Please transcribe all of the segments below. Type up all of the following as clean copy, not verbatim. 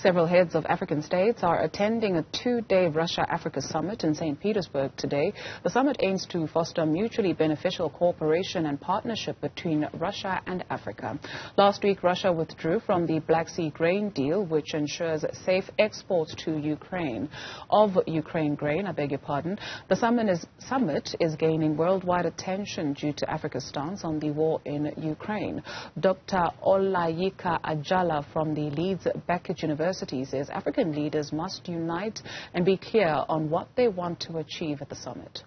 Several heads of African states are attending a two-day Russia-Africa summit in St. Petersburg today. The summit aims to foster mutually beneficial cooperation and partnership between Russia and Africa. Last week, Russia withdrew from the Black Sea grain deal, which ensures safe exports to Ukraine. Of Ukraine grain, The summit is gaining worldwide attention due to Africa's stance on the war in Ukraine. Dr. Olayika Ajala from the Leeds Beckett University says African leaders must unite and be clear on what they want to achieve at the summit.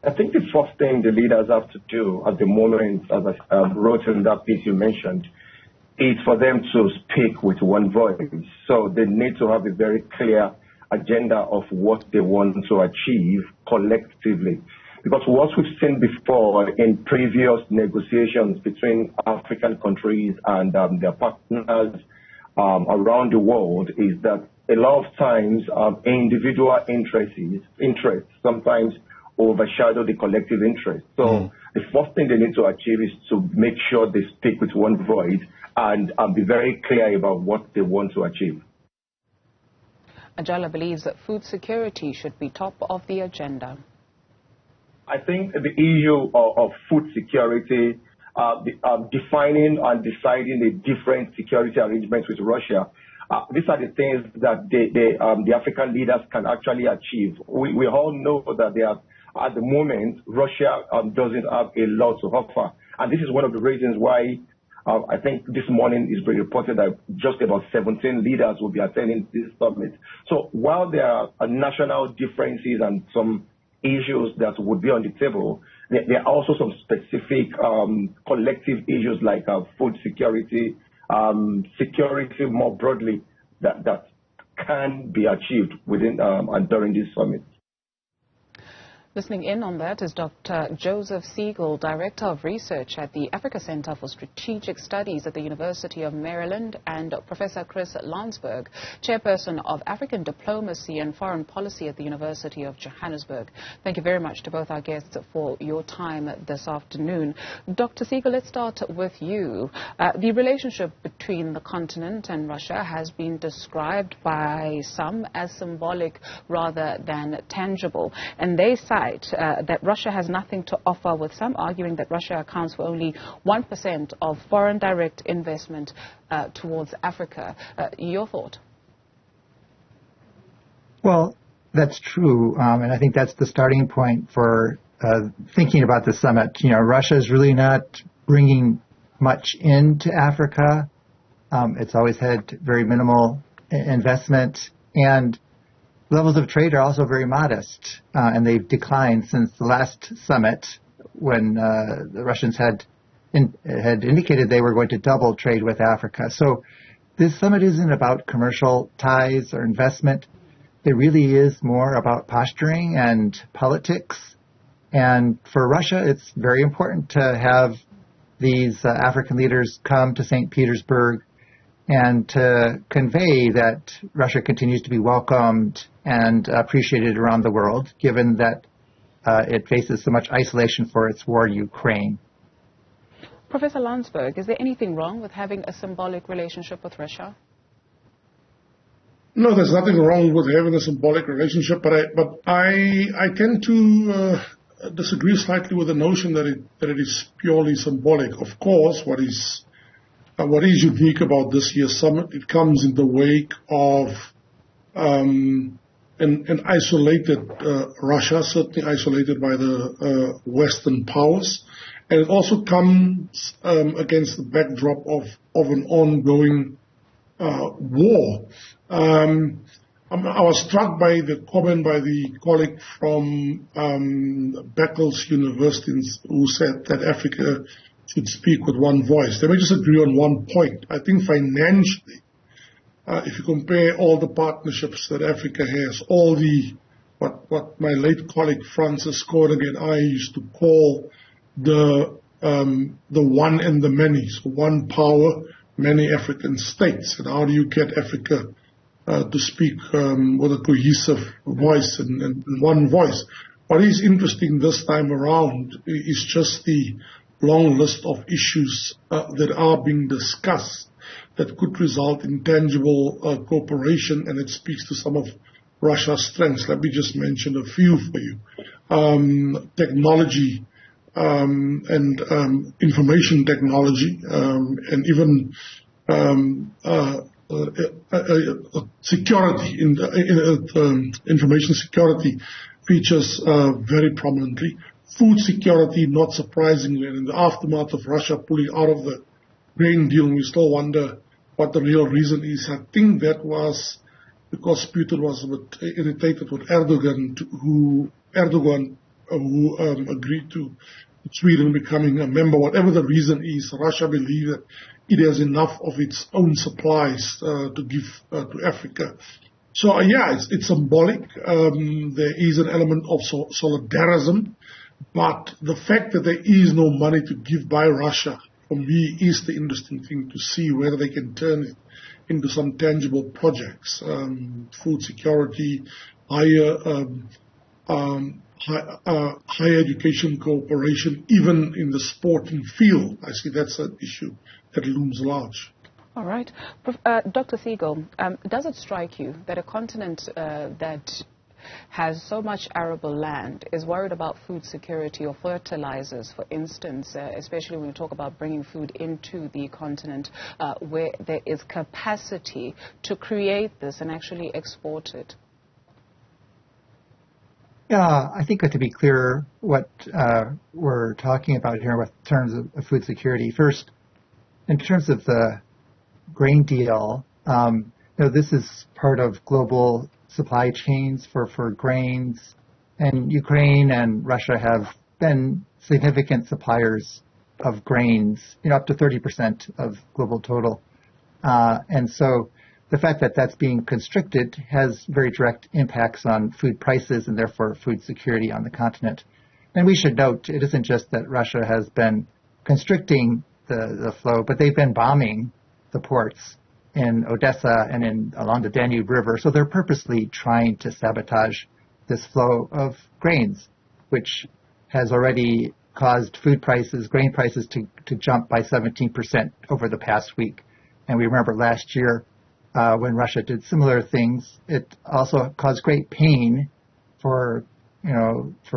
I think the first thing the leaders have to do at the moment, as I wrote in that piece you mentioned, is for them to speak with one voice. So they need to have a very clear agenda of what they want to achieve collectively. Because what we've seen before in previous negotiations between African countries and their partners around the world is that a lot of times individual interests sometimes overshadow the collective interest. So the first thing they need to achieve is to make sure they speak with one voice and be very clear about what they want to achieve. Ajala believes that food security should be top of the agenda. I think the issue of food security, defining and deciding the different security arrangements with Russia, these are the things that the African leaders can actually achieve. We all know that at the moment, Russia doesn't have a lot to offer. And this is one of the reasons why I think this morning it's been reported that just about 17 leaders will be attending this summit. So while there are national differences and some issues that would be on the table, there are also some specific collective issues like food security, security more broadly that can be achieved within and during this summit. Listening in on that is Dr. Joseph Siegle, Director of Research at the Africa Center for Strategic Studies at the University of Maryland, and Professor Chris Landsberg, Chairperson of African Diplomacy and Foreign Policy at the University of Johannesburg. Thank you very much to both our guests for your time this afternoon. Dr. Siegle, let's start with you. The relationship between the continent and Russia has been described by some as symbolic rather than tangible, and they cite that Russia has nothing to offer, with some arguing that Russia accounts for only 1% of foreign direct investment towards Africa. Your thought? Well, that's true, and I think that's the starting point for thinking about the summit. You know, Russia is really not bringing much into Africa. It's always had very minimal investment, and levels of trade are also very modest, and they've declined since the last summit, when the Russians had indicated they were going to double trade with Africa. So this summit isn't about commercial ties or investment. It really is more about posturing and politics. And for Russia, it's very important to have these African leaders come to St. Petersburg and to convey that Russia continues to be welcomed and appreciated around the world, given that it faces so much isolation for its war in Ukraine. Professor Landsberg, is there anything wrong with having a symbolic relationship with Russia? No, there's nothing wrong with having a symbolic relationship, but I tend to disagree slightly with the notion that it is purely symbolic. Of course, what is unique about this year's summit, it comes in the wake of an isolated Russia, certainly isolated by the Western powers. And it also comes against the backdrop of an ongoing war. I was struck by the comment by the colleague from Beckles University who said that Africa should speak with one voice. Let me just agree on one point. I think financially, if you compare all the partnerships that Africa has, all the what my late colleague Francis Gordon and I used to call the one and the many, so one power, many African states, and how do you get Africa to speak with a cohesive voice and one voice? What is interesting this time around is just the long list of issues that are being discussed. that could result in tangible cooperation, and it speaks to some of Russia's strengths. Let me just mention a few for you. Technology and information technology, and even security, information security features very prominently. Food security, not surprisingly, and in the aftermath of Russia pulling out of the grain deal, we still wonder what the real reason is. I think that was because Putin was a bit irritated with Erdogan, who agreed to Sweden becoming a member. Whatever the reason is, Russia believes that it has enough of its own supplies to give to Africa. So yeah, it's symbolic. There is an element of solidarism, but the fact that there is no money to give by Russia, for me, is the interesting thing to see whether they can turn it into some tangible projects. Food security, higher education cooperation, even in the sporting field. I see that's an issue that looms large. All right. Dr. Siegle, does it strike you that a continent that has so much arable land is worried about food security or fertilizers, for instance, especially when we talk about bringing food into the continent where there is capacity to create this and actually export it? Yeah, I think to be clear what we're talking about here with terms of food security. First, in terms of the grain deal, this is part of global supply chains for grains, and Ukraine and Russia have been significant suppliers of grains, up to 30% of global total. And so the fact that that's being constricted has very direct impacts on food prices and therefore food security on the continent. And we should note it isn't just that Russia has been constricting the flow, but they've been bombing the ports in Odessa and along the Danube River. So they're purposely trying to sabotage this flow of grains, which has already caused food prices, grain prices to jump by 17% over the past week. And we remember last year when Russia did similar things, it also caused great pain for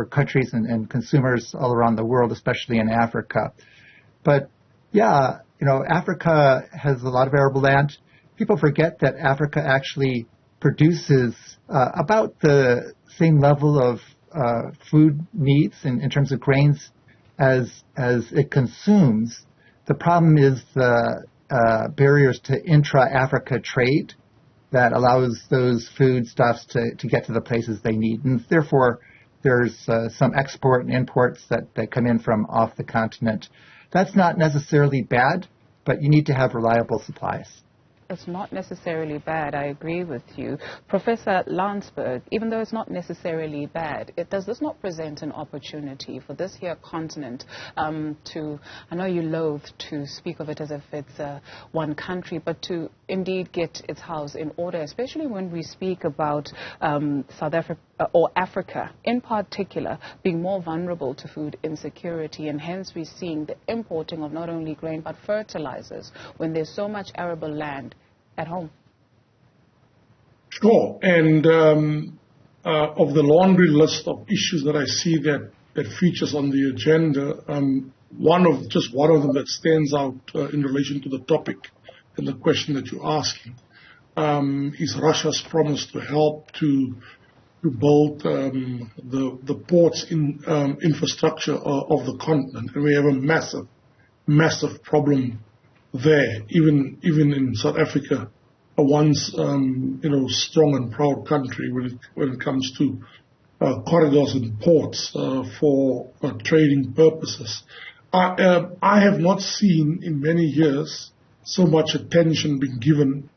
countries and consumers all around the world, especially in Africa. But yeah, Africa has a lot of arable land. People forget that Africa actually produces about the same level of food needs in terms of grains as it consumes. The problem is the barriers to intra-Africa trade that allows those foodstuffs to get to the places they need. And therefore, there's some export and imports that come in from off the continent. That's not necessarily bad, but you need to have reliable supplies. It's not necessarily bad. I agree with you. Professor Landsberg, even though it's not necessarily bad, does this not present an opportunity for this here continent to, I know you loathe to speak of it as if it's one country, but to indeed get its house in order, especially when we speak about South Africa or Africa in particular being more vulnerable to food insecurity, and hence we're seeing the importing of not only grain but fertilizers when there's so much arable land at home. Sure, and of the laundry list of issues that I see that features on the agenda, one of them that stands out in relation to the topic and the question that you're asking is Russia's promise to help to build the ports infrastructure of the continent, and we have a massive problem there, even in South Africa, a once strong and proud country when it comes to corridors and ports for trading purposes. I have not seen in many years so much attention being given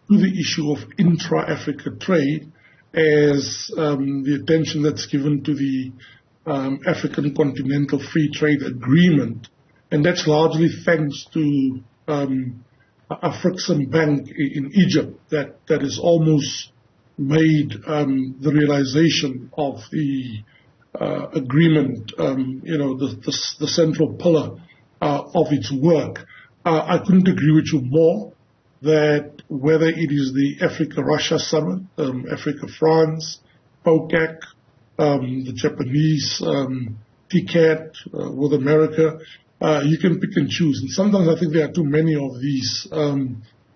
to the issue of intra-Africa trade as the attention that's given to the African Continental Free Trade Agreement, and that's largely thanks to Afrexim Bank in Egypt that has almost made the realization of the agreement, the central pillar of its work. I couldn't agree with you more that whether it is the Africa-Russia summit, Africa-France, POCAC, the Japanese TCAT with America, you can pick and choose. And sometimes I think there are too many of these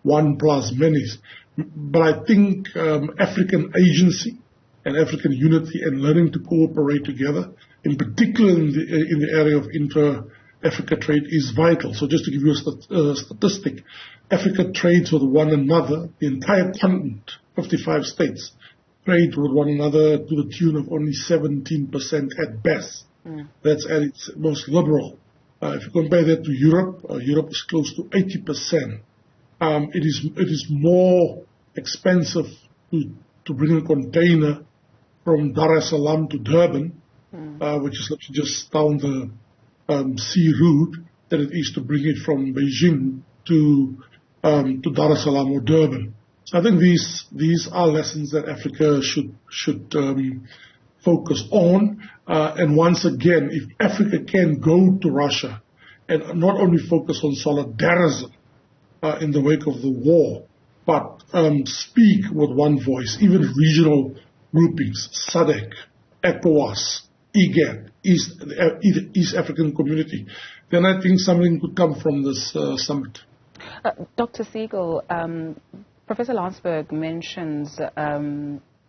one plus many's. But I think African agency and African unity and learning to cooperate together, in particular in the area of intra-Africa trade, is vital. So just to give you a statistic, Africa trades with one another, the entire continent, 55 states, trade with one another to the tune of only 17% at best. That's at its most liberal. If you compare that to Europe, Europe is close to 80%. It is more expensive to bring a container from Dar es Salaam to Durban, which is just down the sea route, than it is to bring it from Beijing to Dar es Salaam or Durban. So I think these are lessons that Africa should focus on. And once again, if Africa can go to Russia and not only focus on solidarity in the wake of the war, but speak with one voice, even regional groupings, SADC, ECOWAS, IGAD, East African Community, then I think something could come from this summit. Dr. Siegle, Professor Landsberg mentions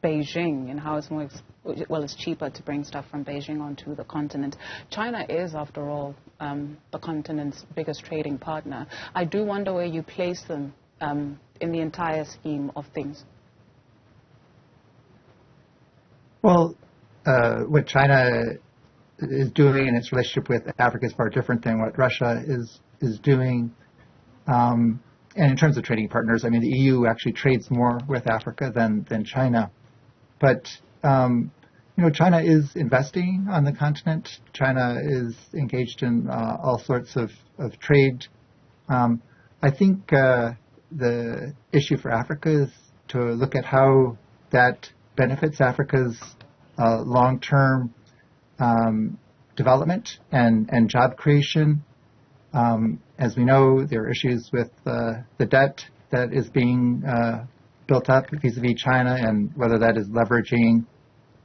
Beijing and how it's cheaper to bring stuff from Beijing onto the continent. China is, after all, the continent's biggest trading partner. I do wonder where you place them in the entire scheme of things. Well, what China is doing in its relationship with Africa is far different than what Russia is doing. And in terms of trading partners, I mean, the EU actually trades more with Africa than China. But, China is investing on the continent. China is engaged in all sorts of trade. I think the issue for Africa is to look at how that benefits Africa's long-term development and job creation. As we know, there are issues with the debt that is being built up vis-a-vis China, and whether that is leveraging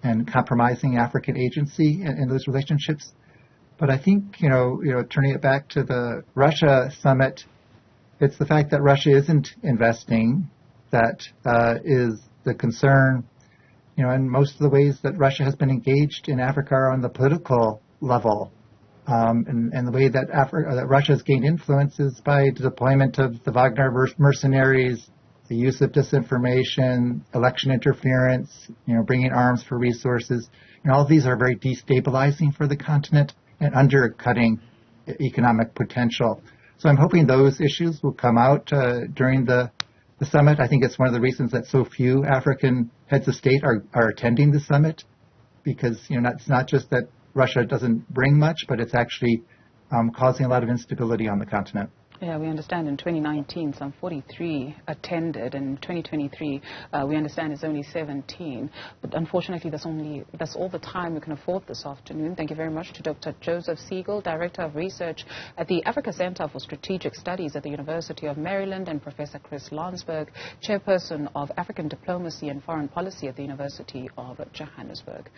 and compromising African agency in those relationships. But I think, turning it back to the Russia summit, it's the fact that Russia isn't investing that is the concern. And most of the ways that Russia has been engaged in Africa are on the political level. And the way that Russia has gained influence is by the deployment of the Wagner mercenaries, the use of disinformation, election interference, bringing arms for resources. And all of these are very destabilizing for the continent and undercutting economic potential. So I'm hoping those issues will come out during the summit. I think it's one of the reasons that so few African heads of state are attending the summit, because it's not just that Russia doesn't bring much, but it's actually causing a lot of instability on the continent. Yeah, we understand in 2019 some 43 attended, and in 2023 we understand it's only 17. But unfortunately, that's all the time we can afford this afternoon. Thank you very much to Dr. Joseph Siegle, Director of Research at the Africa Center for Strategic Studies at the University of Maryland, and Professor Chris Landsberg, Chairperson of African Diplomacy and Foreign Policy at the University of Johannesburg.